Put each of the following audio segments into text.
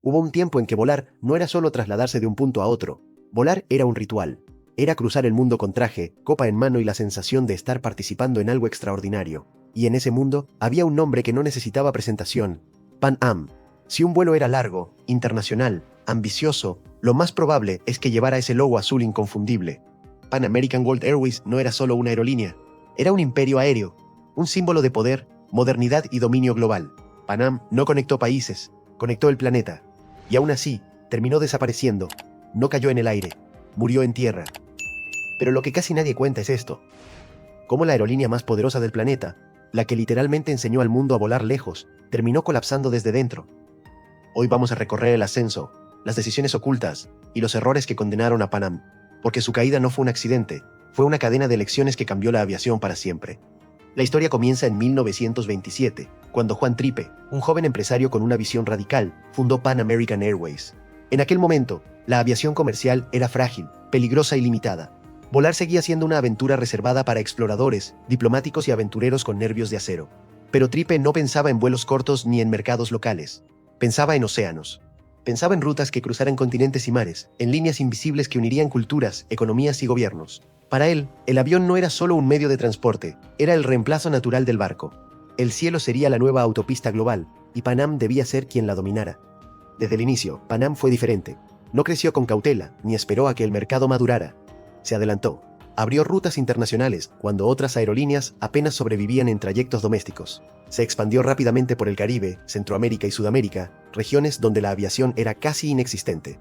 Hubo un tiempo en que volar no era solo trasladarse de un punto a otro. Volar era un ritual. Era cruzar el mundo con traje, copa en mano y la sensación de estar participando en algo extraordinario. Y en ese mundo había un nombre que no necesitaba presentación: Pan Am. Si un vuelo era largo, internacional, ambicioso, lo más probable es que llevara ese logo azul inconfundible. Pan American World Airways no era solo una aerolínea, era un imperio aéreo, un símbolo de poder, modernidad y dominio global. Pan Am no conectó países, conectó el planeta. Y aún así, terminó desapareciendo. No cayó en el aire, murió en tierra. Pero lo que casi nadie cuenta es esto: cómo la aerolínea más poderosa del planeta, la que literalmente enseñó al mundo a volar lejos, terminó colapsando desde dentro. Hoy vamos a recorrer el ascenso, las decisiones ocultas y los errores que condenaron a Pan Am, porque su caída no fue un accidente, fue una cadena de elecciones que cambió la aviación para siempre. La historia comienza en 1927, cuando Juan Tripe, un joven empresario con una visión radical, fundó Pan American Airways. En aquel momento, la aviación comercial era frágil, peligrosa y limitada. Volar seguía siendo una aventura reservada para exploradores, diplomáticos y aventureros con nervios de acero. Pero Tripe no pensaba en vuelos cortos ni en mercados locales. Pensaba en océanos. Pensaba en rutas que cruzaran continentes y mares, en líneas invisibles que unirían culturas, economías y gobiernos. Para él, el avión no era solo un medio de transporte, era el reemplazo natural del barco. El cielo sería la nueva autopista global, y Pan Am debía ser quien la dominara. Desde el inicio, Pan Am fue diferente. No creció con cautela, ni esperó a que el mercado madurara. Se adelantó. Abrió rutas internacionales cuando otras aerolíneas apenas sobrevivían en trayectos domésticos. Se expandió rápidamente por el Caribe, Centroamérica y Sudamérica, regiones donde la aviación era casi inexistente.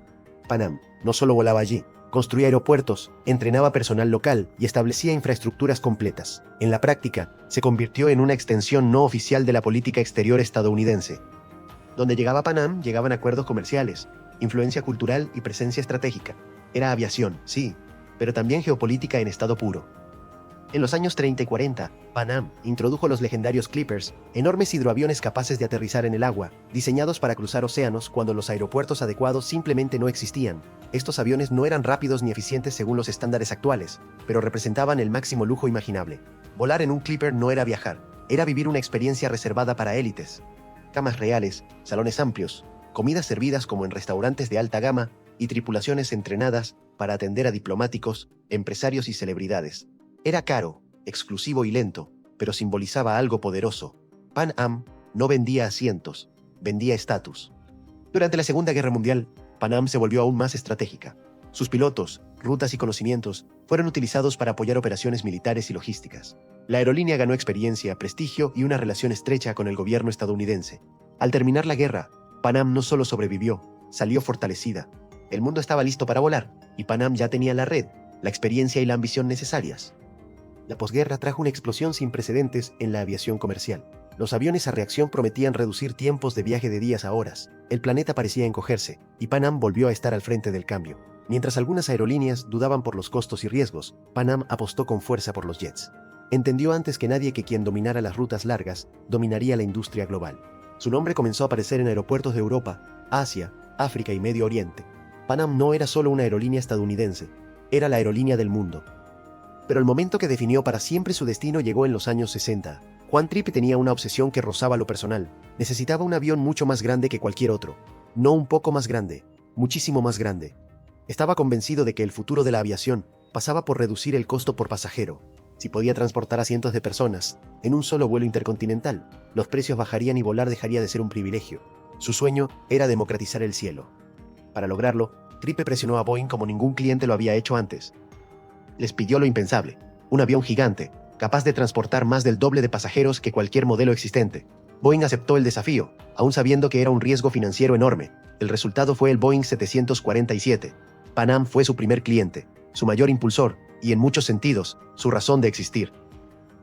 Pan Am no solo volaba allí, construía aeropuertos, entrenaba personal local y establecía infraestructuras completas. En la práctica, se convirtió en una extensión no oficial de la política exterior estadounidense. Donde llegaba Pan Am, llegaban acuerdos comerciales, influencia cultural y presencia estratégica. Era aviación, sí, pero también geopolítica en estado puro. En los años 30 y 40, Pan Am introdujo los legendarios Clippers, enormes hidroaviones capaces de aterrizar en el agua, diseñados para cruzar océanos cuando los aeropuertos adecuados simplemente no existían. Estos aviones no eran rápidos ni eficientes según los estándares actuales, pero representaban el máximo lujo imaginable. Volar en un Clipper no era viajar, era vivir una experiencia reservada para élites. Camas reales, salones amplios, comidas servidas como en restaurantes de alta gama y tripulaciones entrenadas para atender a diplomáticos, empresarios y celebridades. Era caro, exclusivo y lento, pero simbolizaba algo poderoso. Pan Am no vendía asientos, vendía estatus. Durante la Segunda Guerra Mundial, Pan Am se volvió aún más estratégica. Sus pilotos, rutas y conocimientos fueron utilizados para apoyar operaciones militares y logísticas. La aerolínea ganó experiencia, prestigio y una relación estrecha con el gobierno estadounidense. Al terminar la guerra, Pan Am no solo sobrevivió, salió fortalecida. El mundo estaba listo para volar, y Pan Am ya tenía la red, la experiencia y la ambición necesarias. La posguerra trajo una explosión sin precedentes en la aviación comercial. Los aviones a reacción prometían reducir tiempos de viaje de días a horas. El planeta parecía encogerse, y Pan Am volvió a estar al frente del cambio. Mientras algunas aerolíneas dudaban por los costos y riesgos, Pan Am apostó con fuerza por los jets. Entendió antes que nadie que quien dominara las rutas largas, dominaría la industria global. Su nombre comenzó a aparecer en aeropuertos de Europa, Asia, África y Medio Oriente. Pan Am no era solo una aerolínea estadounidense, era la aerolínea del mundo. Pero el momento que definió para siempre su destino llegó en los años 60. Juan Tripe tenía una obsesión que rozaba lo personal. Necesitaba un avión mucho más grande que cualquier otro. No un poco más grande, muchísimo más grande. Estaba convencido de que el futuro de la aviación pasaba por reducir el costo por pasajero. Si podía transportar a cientos de personas en un solo vuelo intercontinental, los precios bajarían y volar dejaría de ser un privilegio. Su sueño era democratizar el cielo. Para lograrlo, Tripe presionó a Boeing como ningún cliente lo había hecho antes. Les pidió lo impensable: un avión gigante, capaz de transportar más del doble de pasajeros que cualquier modelo existente. Boeing aceptó el desafío, aún sabiendo que era un riesgo financiero enorme. El resultado fue el Boeing 747. Pan Am fue su primer cliente, su mayor impulsor y, en muchos sentidos, su razón de existir.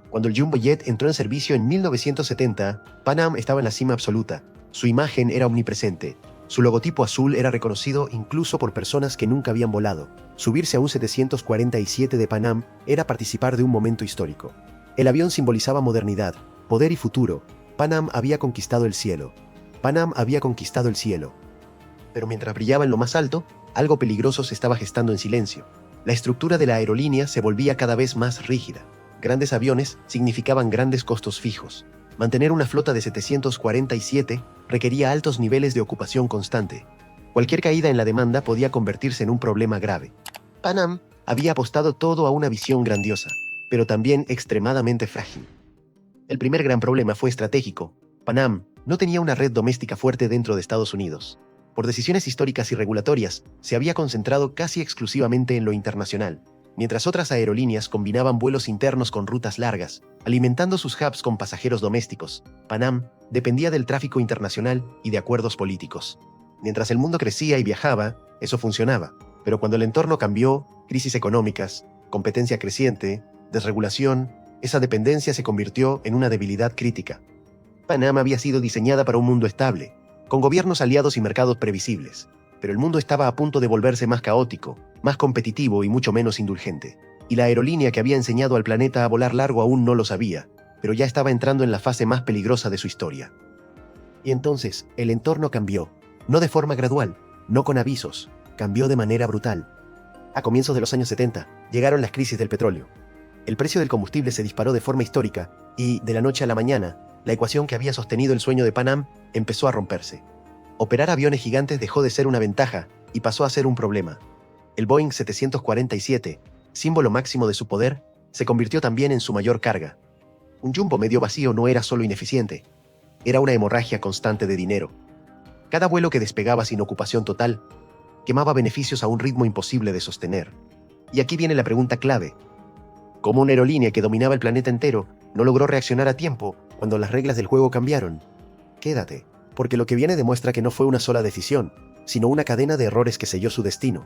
Cuando el Jumbo Jet entró en servicio en 1970, Pan Am estaba en la cima absoluta. Su imagen era omnipresente. Su logotipo azul era reconocido incluso por personas que nunca habían volado. Subirse a un 747 de Pan Am era participar de un momento histórico. El avión simbolizaba modernidad, poder y futuro. Pan Am había conquistado el cielo. Pan Am había conquistado el cielo. Pero mientras brillaba en lo más alto, algo peligroso se estaba gestando en silencio. La estructura de la aerolínea se volvía cada vez más rígida. Grandes aviones significaban grandes costos fijos. Mantener una flota de 747 requería altos niveles de ocupación constante. Cualquier caída en la demanda podía convertirse en un problema grave. Pan Am había apostado todo a una visión grandiosa, pero también extremadamente frágil. El primer gran problema fue estratégico. Pan Am no tenía una red doméstica fuerte dentro de Estados Unidos. Por decisiones históricas y regulatorias, se había concentrado casi exclusivamente en lo internacional, mientras otras aerolíneas combinaban vuelos internos con rutas largas, alimentando sus hubs con pasajeros domésticos. Pan Am dependía del tráfico internacional y de acuerdos políticos. Mientras el mundo crecía y viajaba, eso funcionaba, pero cuando el entorno cambió, crisis económicas, competencia creciente, desregulación, esa dependencia se convirtió en una debilidad crítica. Pan Am había sido diseñada para un mundo estable, con gobiernos aliados y mercados previsibles, pero el mundo estaba a punto de volverse más caótico, más competitivo y mucho menos indulgente. Y la aerolínea que había enseñado al planeta a volar largo aún no lo sabía, pero ya estaba entrando en la fase más peligrosa de su historia. Y entonces, el entorno cambió, no de forma gradual, no con avisos, cambió de manera brutal. A comienzos de los años 70, llegaron las crisis del petróleo. El precio del combustible se disparó de forma histórica y, de la noche a la mañana, la ecuación que había sostenido el sueño de Pan Am empezó a romperse. Operar aviones gigantes dejó de ser una ventaja y pasó a ser un problema. El Boeing 747, símbolo máximo de su poder, se convirtió también en su mayor carga. Un jumbo medio vacío no era solo ineficiente, era una hemorragia constante de dinero. Cada vuelo que despegaba sin ocupación total quemaba beneficios a un ritmo imposible de sostener. Y aquí viene la pregunta clave. ¿Cómo una aerolínea que dominaba el planeta entero no logró reaccionar a tiempo cuando las reglas del juego cambiaron? Quédate, porque lo que viene demuestra que no fue una sola decisión, sino una cadena de errores que selló su destino.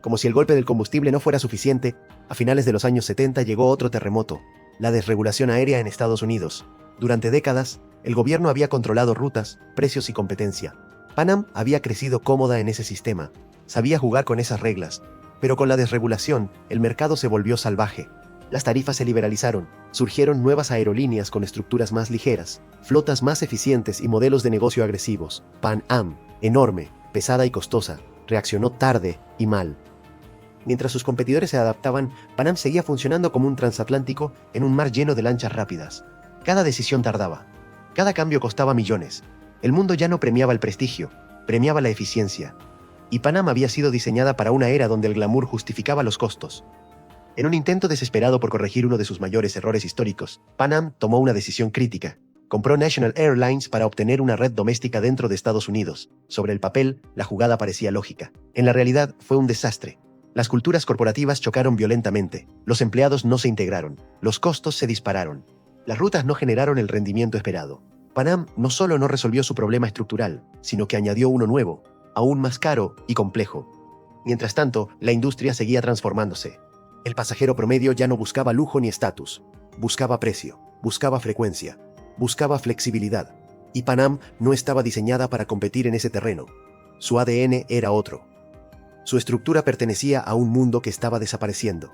Como si el golpe del combustible no fuera suficiente, a finales de los años 70 llegó otro terremoto, la desregulación aérea en Estados Unidos. Durante décadas, el gobierno había controlado rutas, precios y competencia. Pan Am había crecido cómoda en ese sistema, sabía jugar con esas reglas, pero con la desregulación, el mercado se volvió salvaje. Las tarifas se liberalizaron, surgieron nuevas aerolíneas con estructuras más ligeras, flotas más eficientes y modelos de negocio agresivos. Pan Am, enorme, pesada y costosa, reaccionó tarde y mal. Mientras sus competidores se adaptaban, Pan Am seguía funcionando como un transatlántico en un mar lleno de lanchas rápidas. Cada decisión tardaba. Cada cambio costaba millones. El mundo ya no premiaba el prestigio, premiaba la eficiencia. Y Pan Am había sido diseñada para una era donde el glamour justificaba los costos. En un intento desesperado por corregir uno de sus mayores errores históricos, Pan Am tomó una decisión crítica. Compró National Airlines para obtener una red doméstica dentro de Estados Unidos. Sobre el papel, la jugada parecía lógica. En la realidad, fue un desastre. Las culturas corporativas chocaron violentamente. Los empleados no se integraron. Los costos se dispararon. Las rutas no generaron el rendimiento esperado. Pan Am no solo no resolvió su problema estructural, sino que añadió uno nuevo, aún más caro y complejo. Mientras tanto, la industria seguía transformándose. El pasajero promedio ya no buscaba lujo ni estatus. Buscaba precio, buscaba frecuencia, buscaba flexibilidad. Y Pan Am no estaba diseñada para competir en ese terreno. Su ADN era otro. Su estructura pertenecía a un mundo que estaba desapareciendo.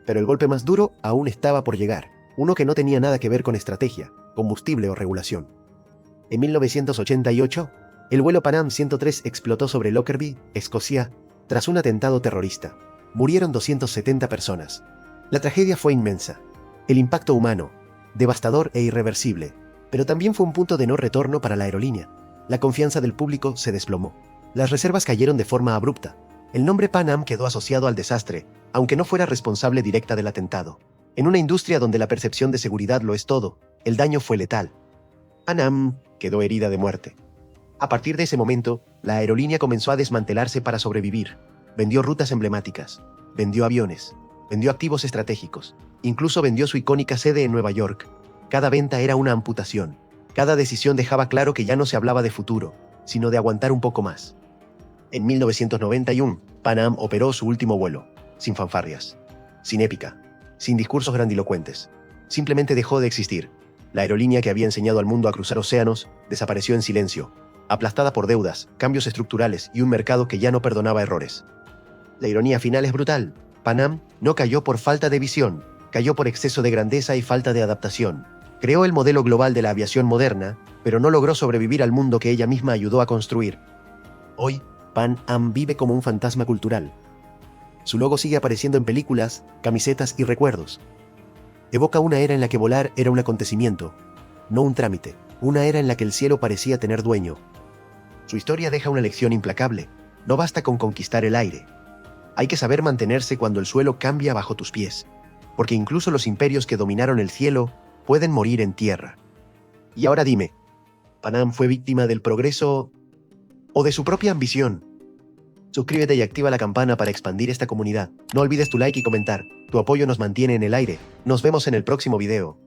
Pero el golpe más duro aún estaba por llegar, uno que no tenía nada que ver con estrategia, combustible o regulación. En 1988, el vuelo Pan Am 103 explotó sobre Lockerbie, Escocia, tras un atentado terrorista. Murieron 270 personas. La tragedia fue inmensa. El impacto humano, devastador e irreversible, pero también fue un punto de no retorno para la aerolínea. La confianza del público se desplomó. Las reservas cayeron de forma abrupta. El nombre Pan Am quedó asociado al desastre, aunque no fuera responsable directa del atentado. En una industria donde la percepción de seguridad lo es todo, el daño fue letal. Pan Am quedó herida de muerte. A partir de ese momento, la aerolínea comenzó a desmantelarse para sobrevivir. Vendió rutas emblemáticas, vendió aviones, vendió activos estratégicos, incluso vendió su icónica sede en Nueva York. Cada venta era una amputación. Cada decisión dejaba claro que ya no se hablaba de futuro, sino de aguantar un poco más. En 1991, Pan Am operó su último vuelo, sin fanfarrias, sin épica, sin discursos grandilocuentes. Simplemente dejó de existir. La aerolínea que había enseñado al mundo a cruzar océanos desapareció en silencio, aplastada por deudas, cambios estructurales y un mercado que ya no perdonaba errores. La ironía final es brutal. Pan Am no cayó por falta de visión, cayó por exceso de grandeza y falta de adaptación. Creó el modelo global de la aviación moderna, pero no logró sobrevivir al mundo que ella misma ayudó a construir. Hoy, Pan Am vive como un fantasma cultural. Su logo sigue apareciendo en películas, camisetas y recuerdos. Evoca una era en la que volar era un acontecimiento, no un trámite, una era en la que el cielo parecía tener dueño. Su historia deja una lección implacable. No basta con conquistar el aire. Hay que saber mantenerse cuando el suelo cambia bajo tus pies, porque incluso los imperios que dominaron el cielo pueden morir en tierra. Y ahora dime, ¿Panam fue víctima del progreso o de su propia ambición? Suscríbete y activa la campana para expandir esta comunidad. No olvides tu like y comentar. Tu apoyo nos mantiene en el aire. Nos vemos en el próximo video.